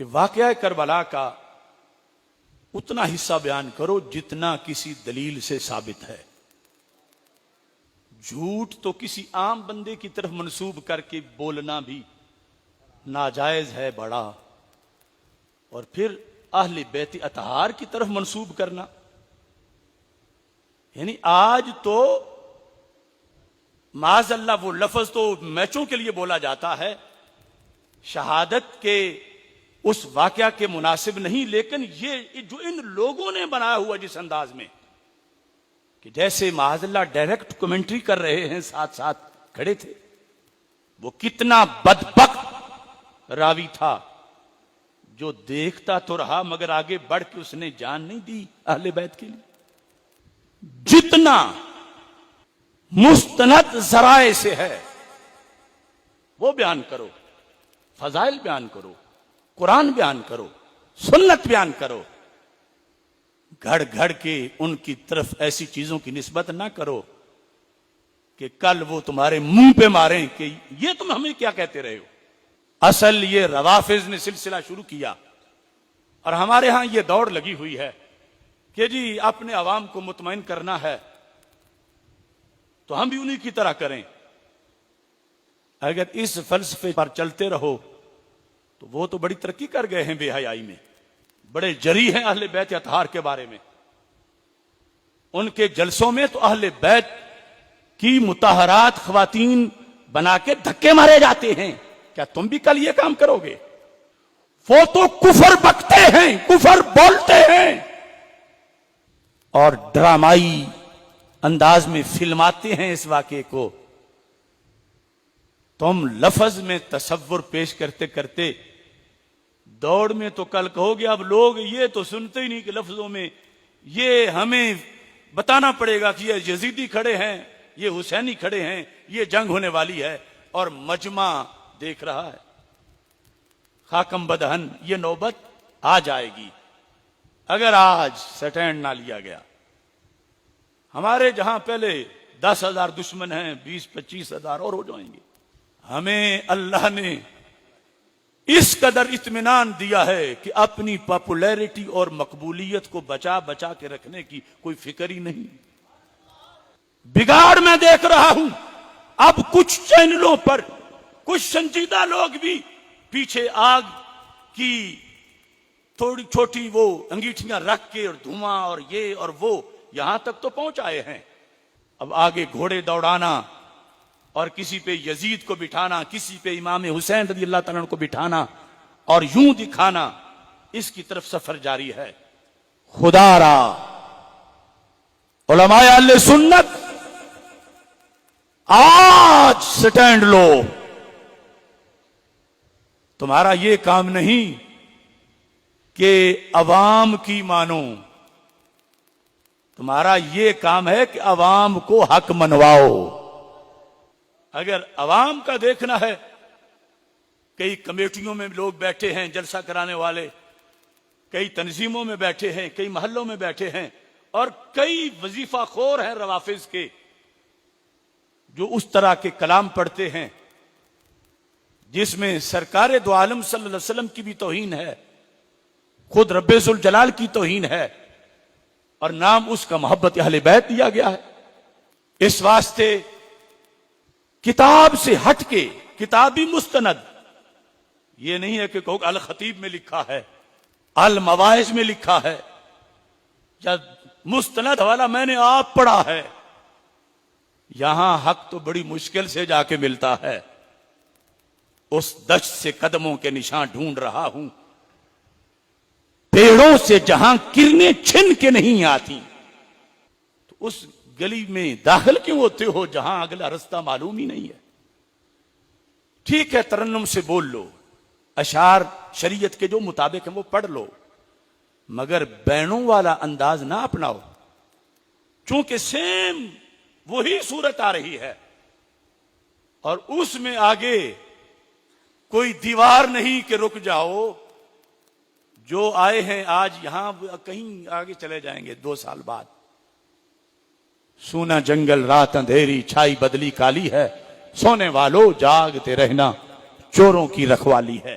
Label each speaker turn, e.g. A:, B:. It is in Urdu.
A: کہ واقعہ کربلا کا اتنا حصہ بیان کرو جتنا کسی دلیل سے ثابت ہے. جھوٹ تو کسی عام بندے کی طرف منسوب کر کے بولنا بھی ناجائز ہے بڑا، اور پھر اہل بیت اطہار کی طرف منسوب کرنا، یعنی آج تو معاذ اللہ وہ لفظ تو میچوں کے لیے بولا جاتا ہے، شہادت کے اس واقعہ کے مناسب نہیں، لیکن یہ جو ان لوگوں نے بنایا ہوا جس انداز میں کہ جیسے معاذ اللہ ڈائریکٹ کمنٹری کر رہے ہیں، ساتھ ساتھ کھڑے تھے، وہ کتنا بدبخت راوی تھا جو دیکھتا تو رہا مگر آگے بڑھ کے اس نے جان نہیں دی اہل بیت کے لیے. جتنا مستند ذرائع سے ہے وہ بیان کرو، فضائل بیان کرو، قرآن بیان کرو، سنت بیان کرو. گھڑ گھڑ کے ان کی طرف ایسی چیزوں کی نسبت نہ کرو کہ کل وہ تمہارے منہ پہ ماریں کہ یہ تم ہمیں کیا کہتے رہے ہو. اصل یہ روافض نے سلسلہ شروع کیا اور ہمارے ہاں یہ دوڑ لگی ہوئی ہے کہ جی اپنے عوام کو مطمئن کرنا ہے تو ہم بھی انہی کی طرح کریں. اگر اس فلسفے پر چلتے رہو تو وہ تو بڑی ترقی کر گئے ہیں بے حیائی میں، بڑے جری ہیں اہل بیت اطہار کے بارے میں. ان کے جلسوں میں تو اہل بیت کی مطہرات خواتین بنا کے دھکے مارے جاتے ہیں. کیا تم بھی کل یہ کام کرو گے؟ وہ تو کفر بکتے ہیں، کفر بولتے ہیں اور ڈرامائی انداز میں فلماتے ہیں اس واقعے کو. تم لفظ میں تصور پیش کرتے کرتے دوڑ میں تو کل کہو گے اب لوگ یہ تو سنتے ہی نہیں کہ لفظوں میں یہ ہمیں بتانا پڑے گا کہ یہ یزیدی کھڑے ہیں، یہ حسینی کھڑے ہیں، یہ جنگ ہونے والی ہے، اور مجمع دیکھ رہا ہے. خاکم بدہن یہ نوبت آ جائے گی اگر آج سٹینڈ نہ لیا گیا. ہمارے جہاں پہلے 10,000 دشمن ہیں، 20-25,000 اور ہو جائیں گے. ہمیں اللہ نے اس قدر اطمینان دیا ہے کہ اپنی پاپولیرٹی اور مقبولیت کو بچا بچا کے رکھنے کی کوئی فکر ہی نہیں. بگاڑ میں دیکھ رہا ہوں اب کچھ چینلوں پر کچھ سنجیدہ لوگ بھی پیچھے آگ کی تھوڑی چھوٹی وہ انگیٹھیاں رکھ کے اور دھواں اور یہ اور وہ یہاں تک تو پہنچ آئے ہیں. اب آگے گھوڑے دوڑانا اور کسی پہ یزید کو بٹھانا، کسی پہ امام حسین رضی اللہ تعالیٰ عنہ کو بٹھانا اور یوں دکھانا، اس کی طرف سفر جاری ہے. خدا را علماء اہل سنت آج سٹینڈ لو. تمہارا یہ کام نہیں کہ عوام کی مانو، تمہارا یہ کام ہے کہ عوام کو حق منواؤ. اگر عوام کا دیکھنا ہے، کئی کمیٹیوں میں لوگ بیٹھے ہیں جلسہ کرانے والے، کئی تنظیموں میں بیٹھے ہیں، کئی محلوں میں بیٹھے ہیں، اور کئی وظیفہ خور ہیں روافض کے جو اس طرح کے کلام پڑھتے ہیں جس میں سرکار دو عالم صلی اللہ علیہ وسلم کی بھی توہین ہے، خود رب ذوالجلال کی توہین ہے، اور نام اس کا محبت اہل بیت دیا گیا ہے. اس واسطے کتاب سے ہٹ کے، کتابی مستند یہ نہیں ہے کہ الخطیب میں لکھا ہے، المواعظ میں لکھا ہے، یا مستند حوالہ میں نے آپ پڑھا ہے. یہاں حق تو بڑی مشکل سے جا کے ملتا ہے. اس دشت سے قدموں کے نشان ڈھونڈ رہا ہوں، پیڑوں سے جہاں کرنیں چھن کے نہیں آتی. تو اس گلی میں داخل کیوں ہوتے ہو جہاں اگلا رستہ معلوم ہی نہیں ہے؟ ٹھیک ہے ترنم سے بول لو، اشعار شریعت کے جو مطابق ہیں وہ پڑھ لو، مگر بینوں والا انداز نہ اپناؤ، چونکہ سیم وہی صورت آ رہی ہے اور اس میں آگے کوئی دیوار نہیں کہ رک جاؤ. جو آئے ہیں آج یہاں کہیں آگے چلے جائیں گے 2 سال بعد. سونا جنگل رات اندھیری چھائی بدلی کالی ہے، سونے والوں جاگتے رہنا چوروں کی رکھوالی ہے.